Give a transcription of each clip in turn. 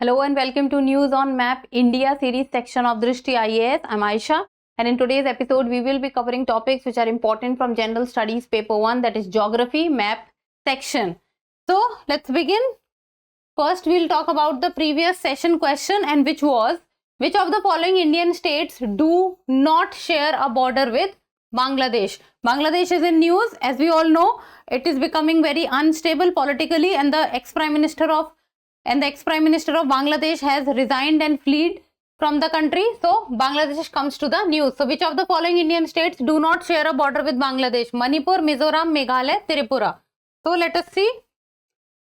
Hello and welcome to News on Map India series section of Drishti IAS. I'm Aisha, and in today's episode we will be covering topics which are important from General Studies Paper 1, that is Geography Map section. So let's begin. First we'll talk about the previous session question, and which was, which of the following Indian states do not share a border with Bangladesh? Bangladesh is in news, as we all know. It is becoming very unstable politically, and the ex-prime minister of Bangladesh has resigned and fled from the country. So Bangladesh comes to the news. So which of the following Indian states do not share a border with Bangladesh? Manipur, Mizoram, Meghalaya, Tripura. So let us see.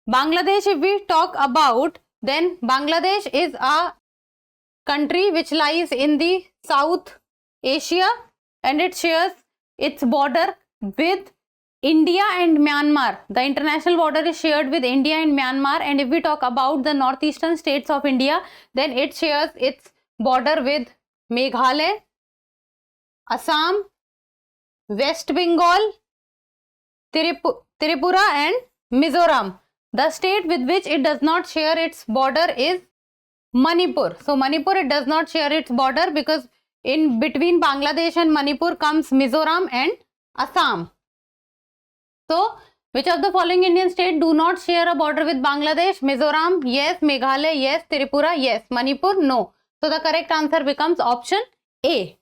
Bangladesh, if we talk about, then Bangladesh is a country which lies in the South Asia, and it shares its border with India and Myanmar. The international border is shared with India and Myanmar. And if we talk about the northeastern states of India, then it shares its border with Meghalaya, Assam, West Bengal, Tripura and Mizoram. The state with which it does not share its border is Manipur. So Manipur, it does not share its border because in between Bangladesh and Manipur comes Mizoram and Assam. So which of the following Indian states do not share a border with Bangladesh? Mizoram, yes. Meghalaya, yes. Tripura, yes. Manipur, no. So the correct answer becomes option A.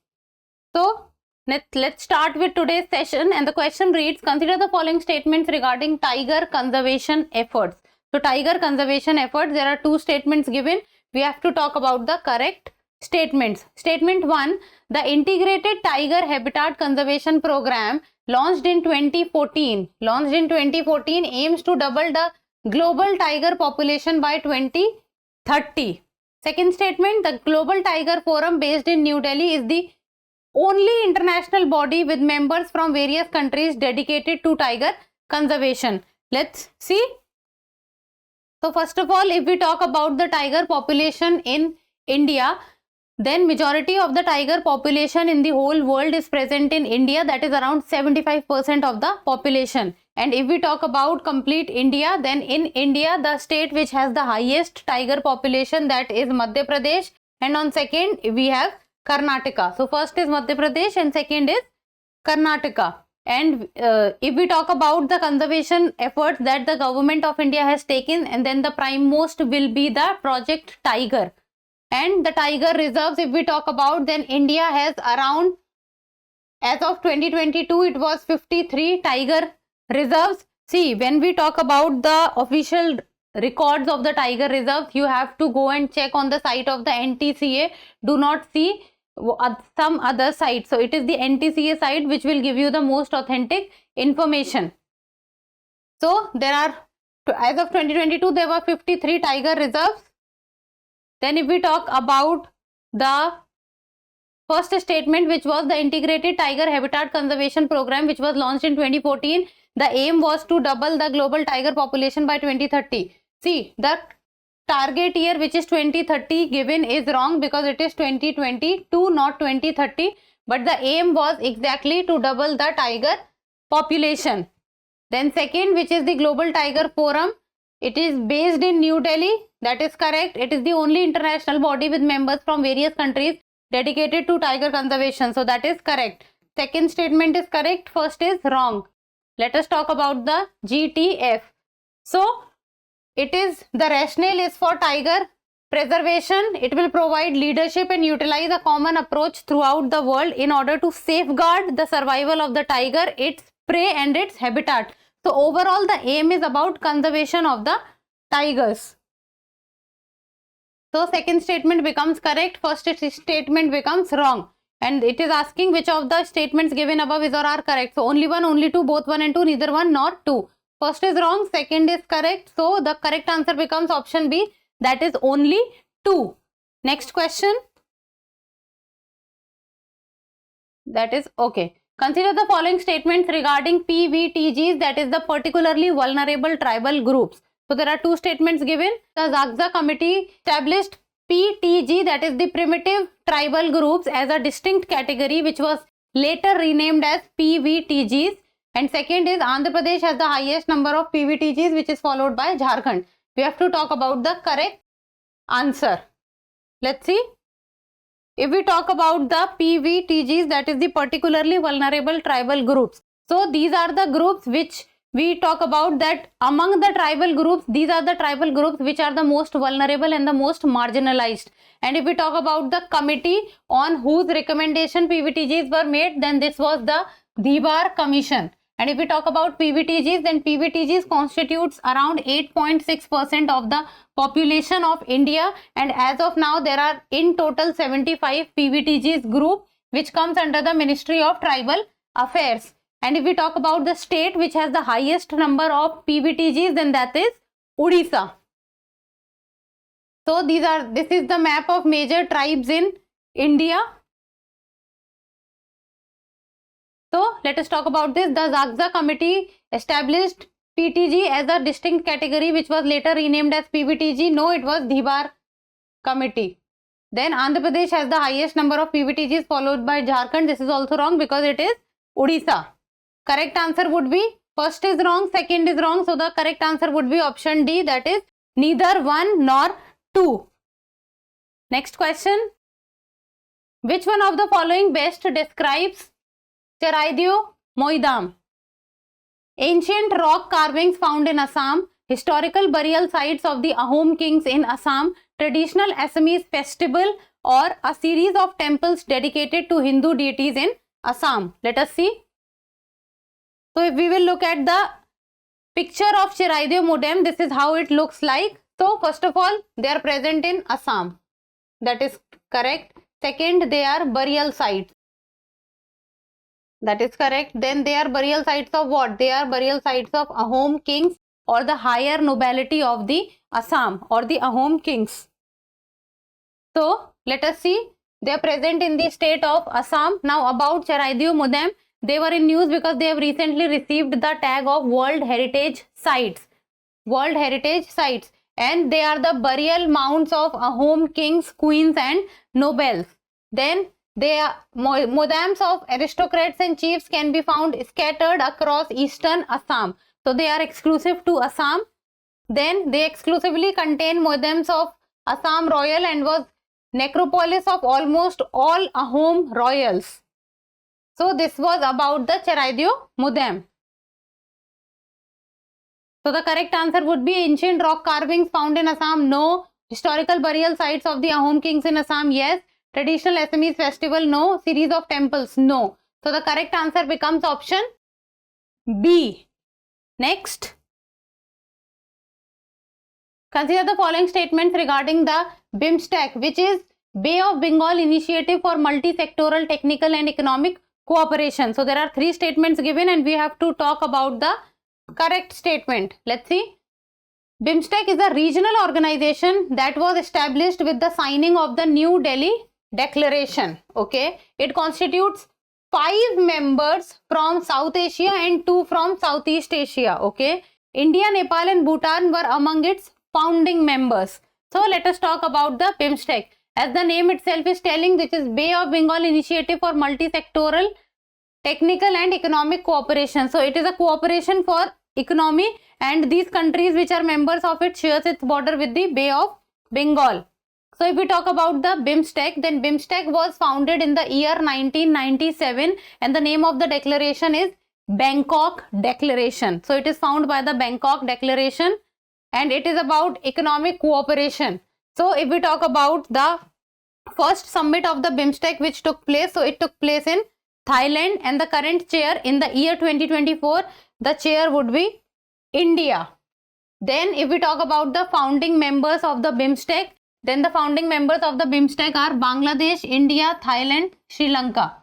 So let's start with today's session, and the question reads, consider the following statements regarding tiger conservation efforts. So tiger conservation efforts, there are two statements given. We have to talk about the correct statements. Statement 1, the Integrated Tiger Habitat Conservation Program launched in 2014 aims to double the global tiger population by 2030. Second statement, the Global Tiger Forum based in New Delhi is the only international body with members from various countries dedicated to tiger conservation. Let's see. So first of all, if we talk about the tiger population in India, then majority of the tiger population in the whole world is present in India, that is around 75% of the population. And if we talk about complete India, then in India the state which has the highest tiger population, that is Madhya Pradesh, and on second we have Karnataka. So first is Madhya Pradesh and second is Karnataka. And if we talk about the conservation efforts that the government of India has taken, and then the prime most will be the Project Tiger. And the tiger reserves, if we talk about, then India has around, as of 2022, it was 53 tiger reserves. See, when we talk about the official records of the tiger reserves, you have to go and check on the site of the NTCA. Do not see some other site. So it is the NTCA site which will give you the most authentic information. So there are, as of 2022, there were 53 tiger reserves. Then if we talk about the first statement, which was the Integrated Tiger Habitat Conservation Program, which was launched in 2014, the aim was to double the global tiger population by 2030. See, the target year, which is 2030 given, is wrong because it is 2022, not 2030. But the aim was exactly to double the tiger population. Then second, which is the Global Tiger Forum, it is based in New Delhi. That is correct. It is the only international body with members from various countries dedicated to tiger conservation. So that is correct. Second statement is correct. First is wrong. Let us talk about the GTF. So it is, the rationale is for tiger preservation. It will provide leadership and utilize a common approach throughout the world in order to safeguard the survival of the tiger, its prey and its habitat. So overall the aim is about conservation of the tigers. So second statement becomes correct, first statement becomes wrong. And it is asking which of the statements given above is or are correct. So only one, only two, both one and two, neither one nor two. First is wrong, second is correct. So the correct answer becomes option B, that is only two. Next question. That is okay. Consider the following statements regarding PVTGs, that is the particularly vulnerable tribal groups. So there are two statements given. The Zagza committee established PTG, that is the primitive tribal groups, as a distinct category which was later renamed as PVTGs. And second is Andhra Pradesh has the highest number of PVTGs, which is followed by Jharkhand. We have to talk about the correct answer. Let's see. If we talk about the PVTGs, that is the particularly vulnerable tribal groups. So these are the groups which we talk about, that among the tribal groups, these are the tribal groups which are the most vulnerable and the most marginalized. And if we talk about the committee on whose recommendation PVTGs were made, then this was the Dhibar Commission. And if we talk about PVTGs, then PVTGs constitutes around 8.6% of the population of India, and as of now there are in total 75 PVTGs group which comes under the Ministry of Tribal Affairs. And if we talk about the state which has the highest number of PVTGs, then that is Odisha. So this is the map of major tribes in India. So let us talk about this. The Zagza Committee established PTG as a distinct category which was later renamed as PVTG. No, it was Dhibar Committee. Then Andhra Pradesh has the highest number of PVTGs, followed by Jharkhand. This is also wrong because it is Odisha. Correct answer would be, first is wrong, second is wrong. So the correct answer would be option D, that is neither 1 nor 2. Next question. Which one of the following best describes Charaideo Moidam? Ancient rock carvings found in Assam, historical burial sites of the Ahom kings in Assam, traditional Assamese festival, or a series of temples dedicated to Hindu deities in Assam. Let us see. So if we will look at the picture of Charaideo Moidam, this is how it looks like. So first of all, they are present in Assam. That is correct. Second, they are burial sites. That is correct. Then they are burial sites of what? They are burial sites of Ahom kings or the higher nobility of the Assam or the Ahom kings. So let us see. They are present in the state of Assam. Now about Charaideo Moidam, they were in news because they have recently received the tag of World Heritage Sites. World Heritage Sites. And they are the burial mounds of Ahom kings, queens and nobles. Then they are Moidams of aristocrats and chiefs can be found scattered across eastern Assam. So they are exclusive to Assam. Then they exclusively contain Moidams of Assam royal and was necropolis of almost all Ahom royals. So this was about the Charaideo Moidam. So the correct answer would be ancient rock carvings found in Assam. No. Historical burial sites of the Ahom kings in Assam. Yes. Traditional Assamese festival. No. Series of temples. No. So the correct answer becomes option B. Next. Consider the following statements regarding the BIMSTEC, which is Bay of Bengal Initiative for Multi-Sectoral Technical and Economic Cooperation. So there are 3 statements given and we have to talk about the correct statement. Let's see. BIMSTEC is a regional organization that was established with the signing of the New Delhi Declaration. Okay. It constitutes 5 members from South Asia and 2 from Southeast Asia. Okay. India, Nepal and Bhutan were among its founding members. So let us talk about the BIMSTEC. As the name itself is telling, this is Bay of Bengal Initiative for Multi-Sectoral Technical and Economic Cooperation. So it is a cooperation for economy and these countries which are members of it shares its border with the Bay of Bengal. So if we talk about the BIMSTEC, then BIMSTEC was founded in the year 1997 and the name of the declaration is Bangkok Declaration. So it is found by the Bangkok Declaration and it is about economic cooperation. So if we talk about the first summit of the BIMSTEC which took place, so it took place in Thailand and the current chair in the year 2024, the chair would be India. Then if we talk about the founding members of the BIMSTEC, then the founding members of the BIMSTEC are Bangladesh, India, Thailand, Sri Lanka.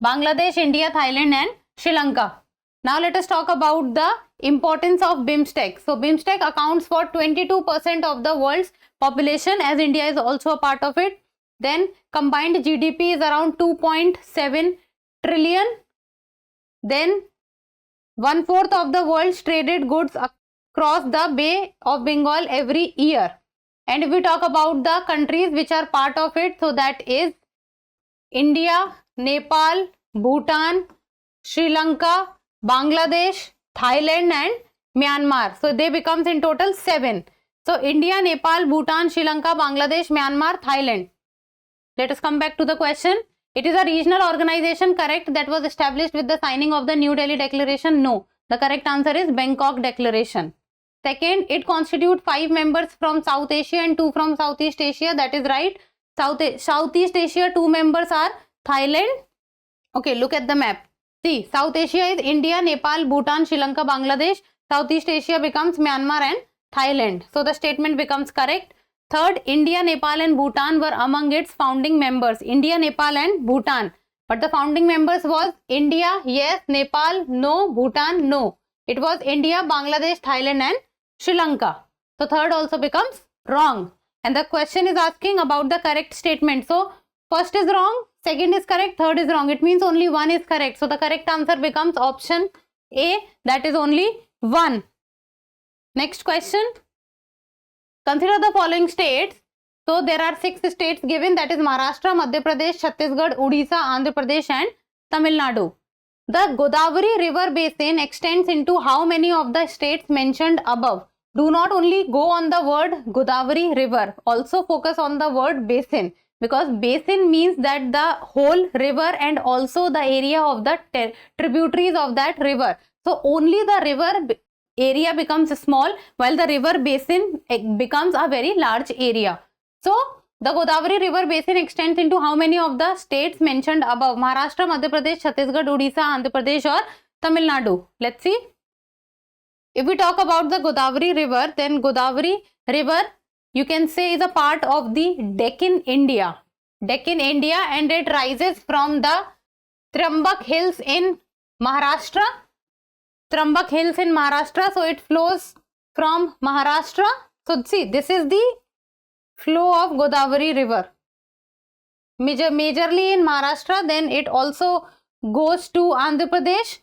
Bangladesh, India, Thailand and Sri Lanka. Now let us talk about the importance of BIMSTEC. So BIMSTEC accounts for 22% of the world's population as India is also a part of it. Then combined GDP is around 2.7 trillion. Then 1/4 of the world's traded goods across the Bay of Bengal every year. And if we talk about the countries which are part of it, so that is India, Nepal, Bhutan, Sri Lanka, Bangladesh, Thailand and Myanmar. So they becomes in total 7. So India, Nepal, Bhutan, Sri Lanka, Bangladesh, Myanmar, Thailand. Let us come back to the question. It is a regional organization, correct, that was established with the signing of the New Delhi Declaration? No. The correct answer is Bangkok Declaration. Second, it constitutes 5 members from South Asia and 2 from Southeast Asia. That is right. Southeast Asia, 2 members are Thailand. Okay, look at the map. See, South Asia is India, Nepal, Bhutan, Sri Lanka, Bangladesh. Southeast Asia becomes Myanmar and Thailand. So the statement becomes correct. Third, India, Nepal and Bhutan were among its founding members. India, Nepal and Bhutan. But the founding members was India, yes, Nepal, no, Bhutan, no. It was India, Bangladesh, Thailand and Sri Lanka. So third also becomes wrong. And the question is asking about the correct statement. So first is wrong, second is correct, third is wrong. It means only one is correct. So the correct answer becomes option A, that is only 1. Next question. Consider the following states. So there are 6 states given, that is Maharashtra, Madhya Pradesh, Chhattisgarh, Odisha, Andhra Pradesh and Tamil Nadu. The Godavari river basin extends into how many of the states mentioned above? Do not only go on the word Godavari river, also focus on the word basin, because basin means that the whole river and also the area of the tributaries of that river. So only the river area becomes small while the river basin becomes a very large area. So the Godavari river basin extends into how many of the states mentioned above? Maharashtra, Madhya Pradesh, Chhattisgarh, Odisha, Andhra Pradesh or Tamil Nadu. Let's see. If we talk about the Godavari river, then Godavari river you can say is a part of the Deccan India. Deccan India, and it rises from the Trambak Hills in Maharashtra. Trambak Hills in Maharashtra. So it flows from Maharashtra. So see, this is the flow of Godavari river. Majorly in Maharashtra, then it also goes to Andhra Pradesh.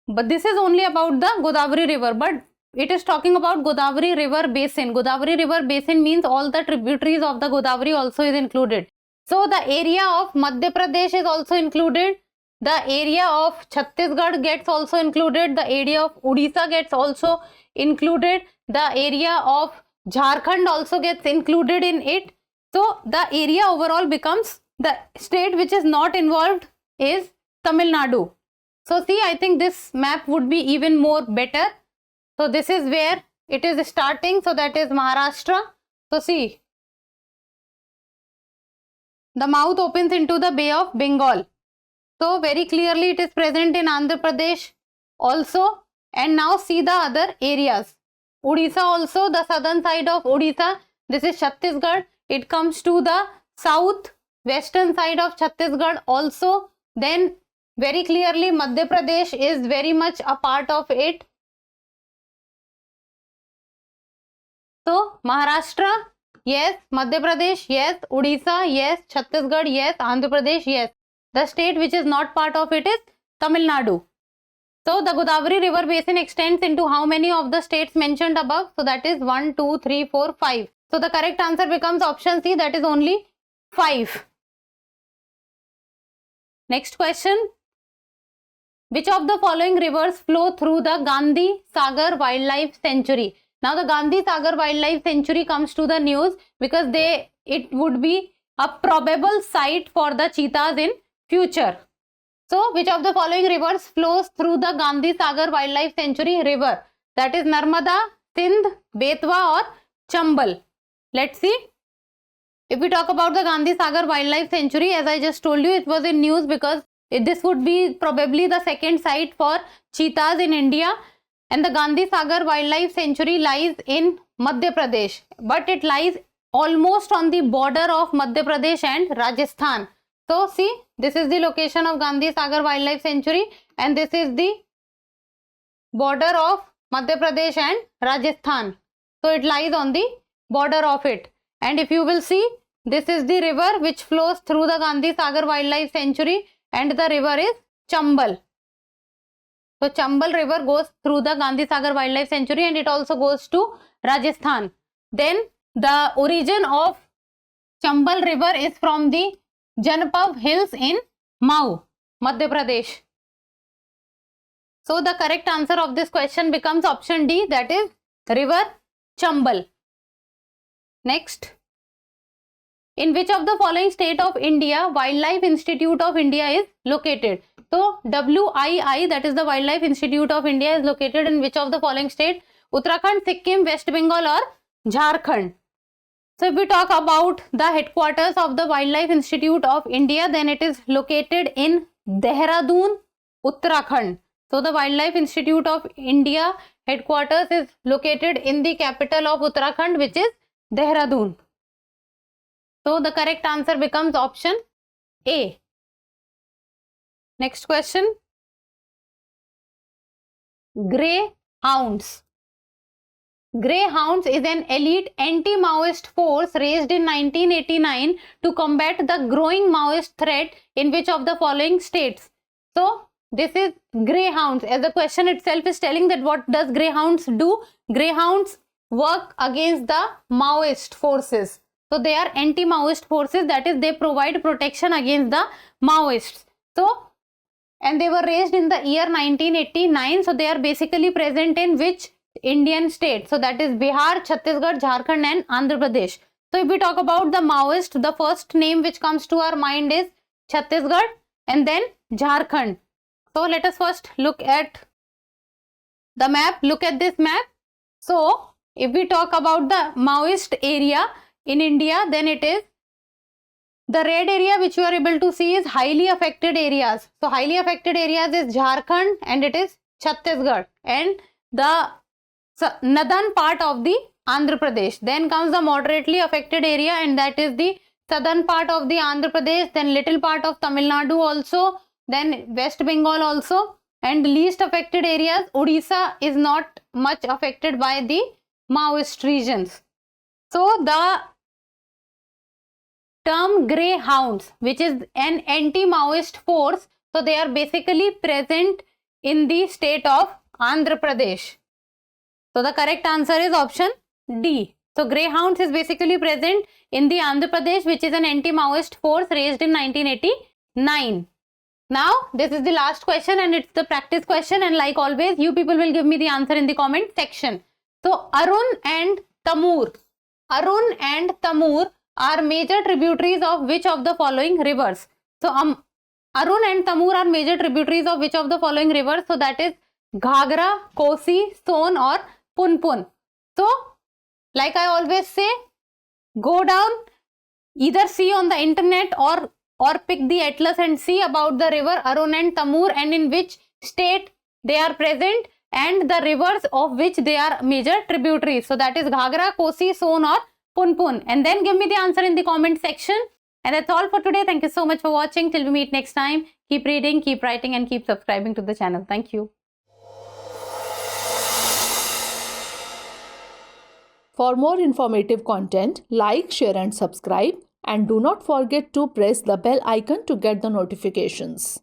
But this is only about the Godavari river. But it is talking about Godavari river basin. Godavari river basin means all the tributaries of the Godavari also is included. So the area of Madhya Pradesh is also included. The area of Chhattisgarh gets also included. The area of Odisha gets also included. The area of Jharkhand also gets included in it. So the area overall becomes, the state which is not involved is Tamil Nadu. So see, I think this map would be even more better. So this is where it is starting. So that is Maharashtra. So see, the mouth opens into the Bay of Bengal. So very clearly it is present in Andhra Pradesh also. And now see the other areas. Odisha also, the southern side of Odisha. This is Chhattisgarh. It comes to the south western side of Chhattisgarh also. Then very clearly Madhya Pradesh is very much a part of it. So Maharashtra, yes. Madhya Pradesh, yes. Odisha, yes. Chhattisgarh, yes. Andhra Pradesh, yes. The state which is not part of it is Tamil Nadu. So the Godavari river basin extends into how many of the states mentioned above? So that is 1, 2, 3, 4, 5. So the correct answer becomes option C, that is only 5. Next question. Which of the following rivers flow through the Gandhi Sagar Wildlife Sanctuary? Now the Gandhi Sagar Wildlife Sanctuary comes to the news because it would be a probable site for the cheetahs in future. So which of the following rivers flows through the Gandhi Sagar Wildlife Sanctuary river? That is Narmada, Sindh, Betwa or Chambal. Let's see. If we talk about the Gandhi Sagar Wildlife Sanctuary, as I just told you, it was in news because this would be probably the second site for cheetahs in India. And the Gandhi Sagar Wildlife Sanctuary lies in Madhya Pradesh. But it lies almost on the border of Madhya Pradesh and Rajasthan. So see, this is the location of Gandhi Sagar Wildlife Sanctuary and this is the border of Madhya Pradesh and Rajasthan. So it lies on the border of it. And if you will see, this is the river which flows through the Gandhi Sagar Wildlife Sanctuary and the river is Chambal. So Chambal river goes through the Gandhi Sagar Wildlife Sanctuary and it also goes to Rajasthan. Then the origin of Chambal river is from the Janpav Hills in Mau, Madhya Pradesh. So the correct answer of this question becomes option D, that is river Chambal. Next, in which of the following state of India Wildlife Institute of India is located? So WII, that is the Wildlife Institute of India, is located in which of the following state? Uttarakhand, Sikkim, West Bengal or Jharkhand? So if we talk about the headquarters of the Wildlife Institute of India, then it is located in Dehradun, Uttarakhand. So the Wildlife Institute of India headquarters is located in the capital of Uttarakhand, which is Dehradun. So the correct answer becomes option A. Next question. Greyhounds. Greyhounds is an elite anti-Maoist force raised in 1989 to combat the growing Maoist threat in which of the following states? So this is Greyhounds. As the question itself is telling that what does Greyhounds do? Greyhounds work against the Maoist forces. So they are anti-Maoist forces, that is they provide protection against the Maoists. So, and they were raised in the year 1989. So they are basically present in which Indian state? So that is Bihar, Chhattisgarh, Jharkhand and Andhra Pradesh. So if we talk about the Maoist, the first name which comes to our mind is Chhattisgarh and then Jharkhand. So let us first look at the map. Look at this map. So if we talk about the Maoist area in India, then it is the red area which you are able to see is highly affected areas. So highly affected areas is Jharkhand and it is Chhattisgarh and the northern part of the Andhra Pradesh. Then comes the moderately affected area and that is the southern part of the Andhra Pradesh, then little part of Tamil Nadu also, then West Bengal also, and least affected areas Odisha is not much affected by the Maoist regions. So the term Greyhounds, which is an anti-Maoist force, so they are basically present in the state of Andhra Pradesh. So the correct answer is option D. So Greyhounds is basically present in the Andhra Pradesh, which is an anti-Maoist force raised in 1989. Now this is the last question and it's the practice question, and like always you people will give me the answer in the comment section. So Arun and Tamur are major tributaries of which of the following rivers? So Arun and Tamur are major tributaries of which of the following rivers? So that is Ghagra, Kosi, Son or Punpun. So like I always say, go down, either see on the internet or pick the atlas and see about the river Arun and Tamur and in which state they are present and the rivers of which they are major tributaries. So that is Ghagra, Kosi, Son or Punpun, and then give me the answer in the comment section. And that's all for today. Thank you so much for watching. Till we meet next time, keep reading, keep writing and keep subscribing to the channel. Thank you. For more informative content, like, share and subscribe, and do not forget to press the bell icon to get the notifications.